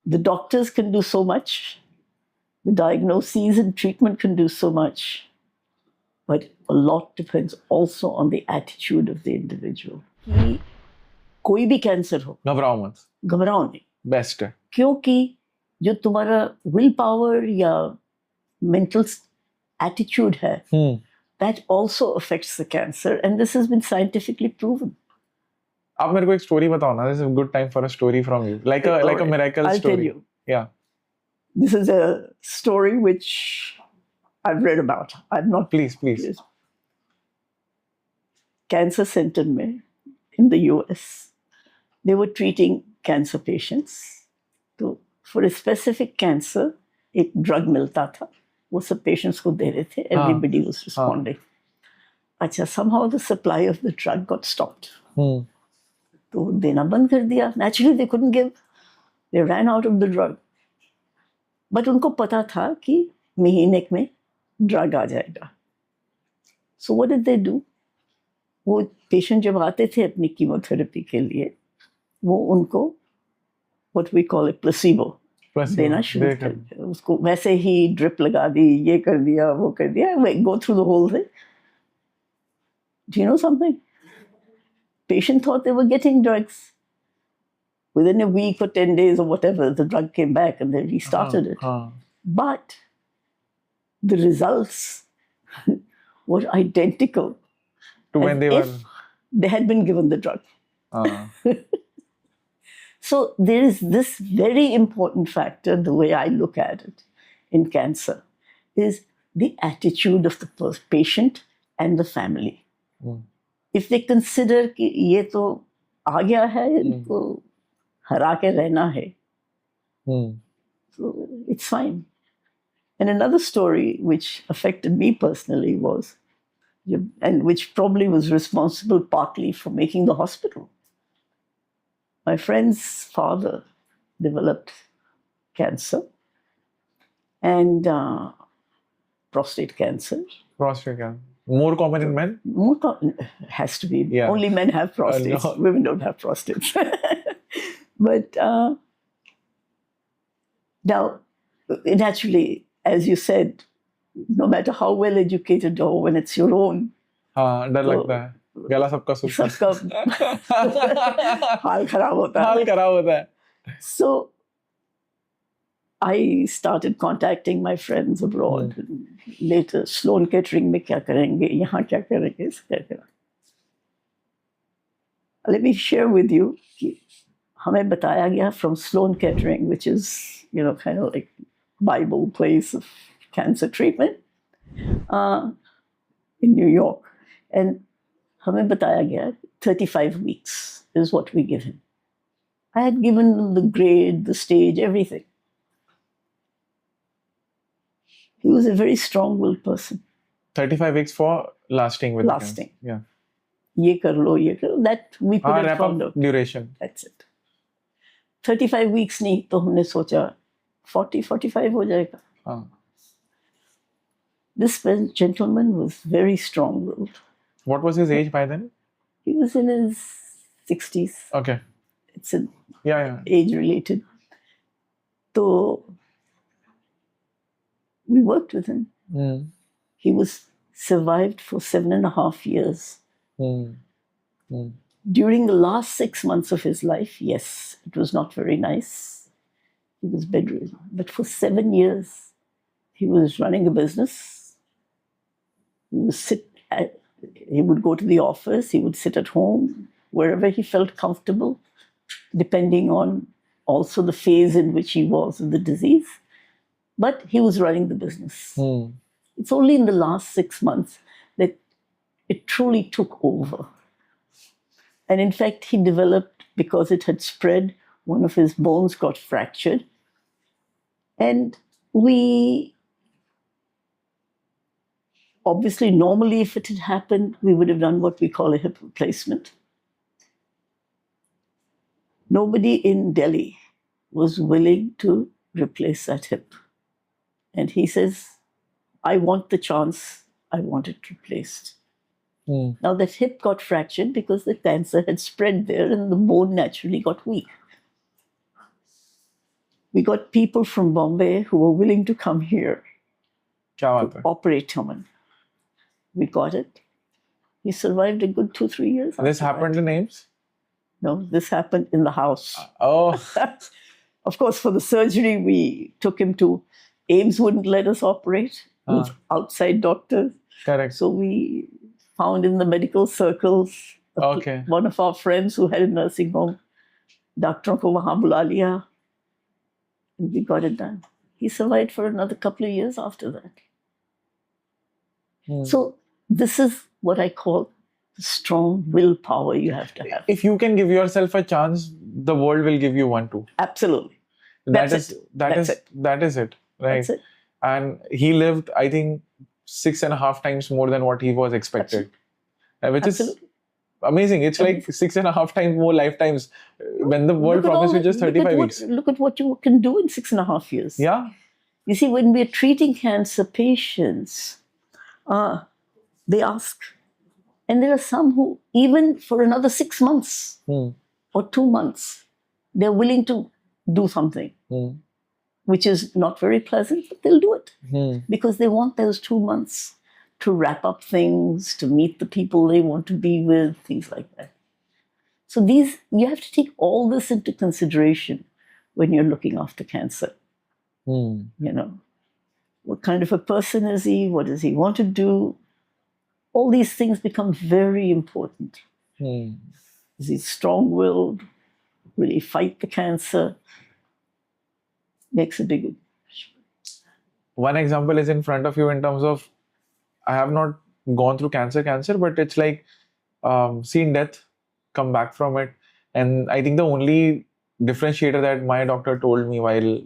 The doctors can do so much. The diagnoses and treatment can do so much. But a lot depends also on the attitude of the individual. कि कोई भी cancer हो, घबराओ मत, घबराओ नहीं, best है. क्योंकि जो तुम्हारा विल पावर या मेंटल एटीट्यूड है, that also affects the cancer, and this has been scientifically proven. आप मेरे को एक स्टोरी बताओ ना. This is a good time for a story from you, like a miracle I'll story. tell you. Yeah. This is a story which I've read about. I'm not. Please. Cancer center में in the US, they were treating cancer patients. So for a specific cancer, एक drug मिलता था. वो सब patients को दे रहे थे. Everybody was responding. अच्छा, somehow the supply of the drug got stopped. तो देना बंद कर दिया. Naturally, they couldn't give. They ran out of the drug. But उनको पता था कि महीने में drug आ जाएगा. So what did they do? वो पेशेंट जब आते थे अपनी कीमोथेरेपी के लिए, वो उनको what we call a placebo देना शुरू कर दिया. उसको वैसे ही ड्रिप लगा दी, ये कर दिया, वो कर दिया. Go through the whole thing. Do you know something? Patient thought they were getting drugs. Within a week or 10 days or whatever, the drug came back and they restarted it. But the results were identical to when they had been given the drug. So there is this very important factor, the way I look at it in cancer, is the attitude of the patient and the family. If they consider कि ये तो आ गया है, इनको हरा के रहना है, so it's fine. And another story which affected me personally was, and which probably was responsible partly for making the hospital. My friend's father developed cancer and prostate cancer. Prostate cancer. More common in men? More has to be. Yeah. Only men have prostates. No. Women don't have prostates. But now, naturally, as you said, no matter how well educated or when it's your own, डर लगता है. गला सबका सूखता है. हाल खराब होता है. So I started contacting my friends abroad. Later, Sloan Kettering में क्या करेंगे, यहाँ क्या करेंगे, क्या करेंगे. Let me share with you कि हमें बताया गया from Sloan Kettering, which is, kind of like Bible place of cancer treatment in New York. And हमें बताया गया 35 weeks is what we give him. I had given him the grade, the stage, everything. He was a very strong-willed person. 35 weeks for lasting with Lasting. The cancer. ये कर लो. That we could have found out. Duration. That's it. 35 weeks नहीं, तो हमने सोचा 40-45 हो जाएगा. This gentleman was very strong-willed. What was his age by then? He was in his 60s. Okay. It's age-related. So we worked with him. He was survived for 7.5 years. During the last 6 months of his life, yes, it was not very nice. He was bedridden. But for 7 years, he was running a business. He would go to the office. He would sit at home, wherever he felt comfortable, depending on also the phase in which he was of the disease. But he was running the business. It's only in the last 6 months that it truly took over. And in fact, he developed, because it had spread, one of his bones got fractured. And we, obviously, normally, if it had happened, we would have done what we call a hip replacement. Nobody in Delhi was willing to replace that hip. And he says, I want the chance, I want it replaced. Now that hip got fractured because the cancer had spread there and the bone naturally got weak. We got people from Bombay who were willing to come here क्या to बात है? operate on him. We got it. He survived a good 2-3 years. This after happened that. in Ames? No, this happened in the house. Oh, Of course, for the surgery, we took him to Ames. Wouldn't let us operate with outside doctors. correct. So we found in the medical circles Okay. one of our friends who had a nursing home. Doctor ko wahan bula liya. And we got it done. He survived for another couple of years after that. So this is what I call the strong willpower you have to have. If you can give yourself a chance, the world will give you one too. Absolutely. That That's is it. that That's is it. that is it, right? That's it. And he lived, I think, 6.5 times more than what he was expected, which Absolutely. is amazing. It's like 6.5 times more lifetimes when the world Look at all promised you the- just look at 35 what- weeks. Look at what you can do in 6.5 years. Yeah. You see, when we're treating cancer patients, they ask, and there are some who, even for another 6 months or 2 months, they're willing to do something, which is not very pleasant, but they'll do it because they want those 2 months to wrap up things, to meet the people they want to be with, things like that. So you have to take all this into consideration when you're looking after cancer. You know, what kind of a person is he? What does he want to do? All these things become very important. Is he strong-willed? Will he fight the cancer? Makes a big One example is in front of you in terms of, I have not gone through cancer, but it's like seen death, come back from it. And I think the only differentiator that my doctor told me while,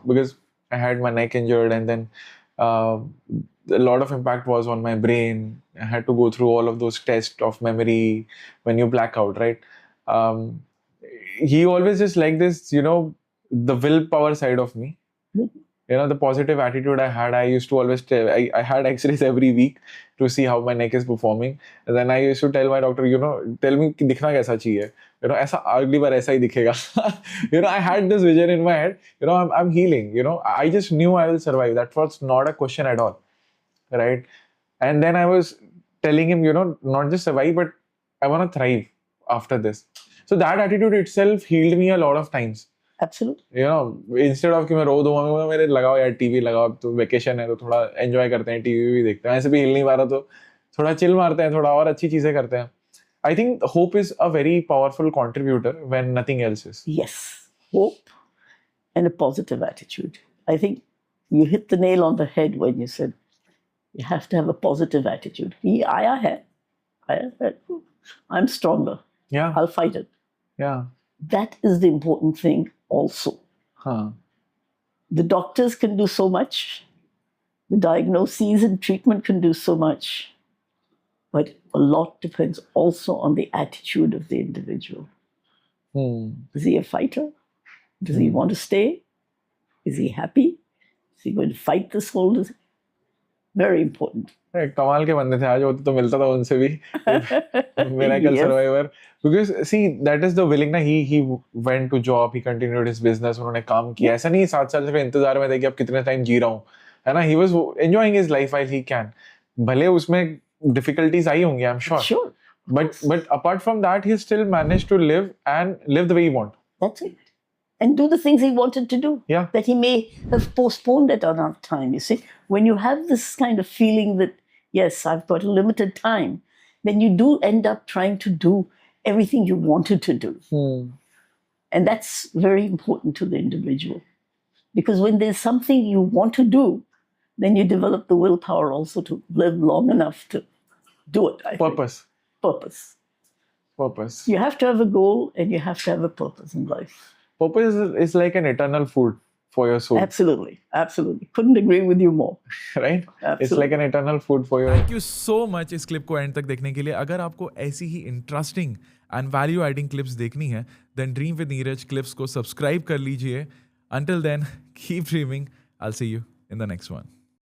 because I had my neck injured and then a lot of impact was on my brain. I had to go through all of those tests of memory when you black out, right? He always just like this, the willpower side of me. The positive attitude I had, I used to always tell, I had x-rays every week to see how my neck is performing. And then I used to tell my doctor, tell me दिखना कैसा चाहिए. ऐसा अगली बार ऐसा ही दिखेगा. I had this vision in my head. I'm healing. I just knew I will survive. That was not a question at all, right? And then I was telling him, not just survive, but I want to thrive after this. So that attitude itself healed me a lot of times. Absolutely. Instead of कि मैं रो दूंगा मेरे लगाओ यार TV लगाओ, तो vacation है तो थोड़ा एंजॉय करते हैं, टीवी भी देखते हैं, ऐसे भी हिल नहीं पा रहा तो थोड़ा चिल मारते हैं, थोड़ा और अच्छी चीजें करते हैं. I think hope is a very powerful contributor when nothing else is. Yes, hope and a positive attitude. I think you hit the nail on the head when you said you have to have a positive attitude. I'm stronger. Yeah. I'll fight it. Yeah. That is the important thing also. The doctors can do so much. The diagnoses and treatment can do so much. But a lot depends also on the attitude of the individual. Is he a fighter? Does he want to stay? Is he happy? Is he going to fight this whole? Very important. कमाल के बंदे थे, आज होते तो मिलता था उनसे भी. Miracle survivor. Because see, that is the willing ना, he went to job, he continued his business, उन्होंने काम किया. ऐसा नहीं 7 साल से फिर इंतजार में थे कि अब कितने टाइम जी रहा हूँ, है ना? He was enjoying his life while he can. भले उसमें difficulties आई होंगी, I'm sure. Sure. But apart from that, he still managed to live the way he want. That's it. And do the things he wanted to do. Yeah. That he may have postponed at another time. You see, when you have this kind of feeling that, yes, I've got a limited time, then you do end up trying to do everything you wanted to do. And that's very important to the individual. Because when there's something you want to do, then you develop the willpower also to live long enough to do it. Purpose. Purpose. You have to have a goal and you have to have a purpose in life. Purpose is like an eternal food for your soul. Absolutely. Couldn't agree with you more. Right? Absolutely. It's like an eternal food for your. Thank you so much इस clip को end तक देखने के लिए. अगर आपको ऐसी ही interesting and value adding clips देखनी है, then dream with Neeraj clips को सब्सक्राइब कर लीजिए. Until then, keep dreaming. I'll see you in the next one.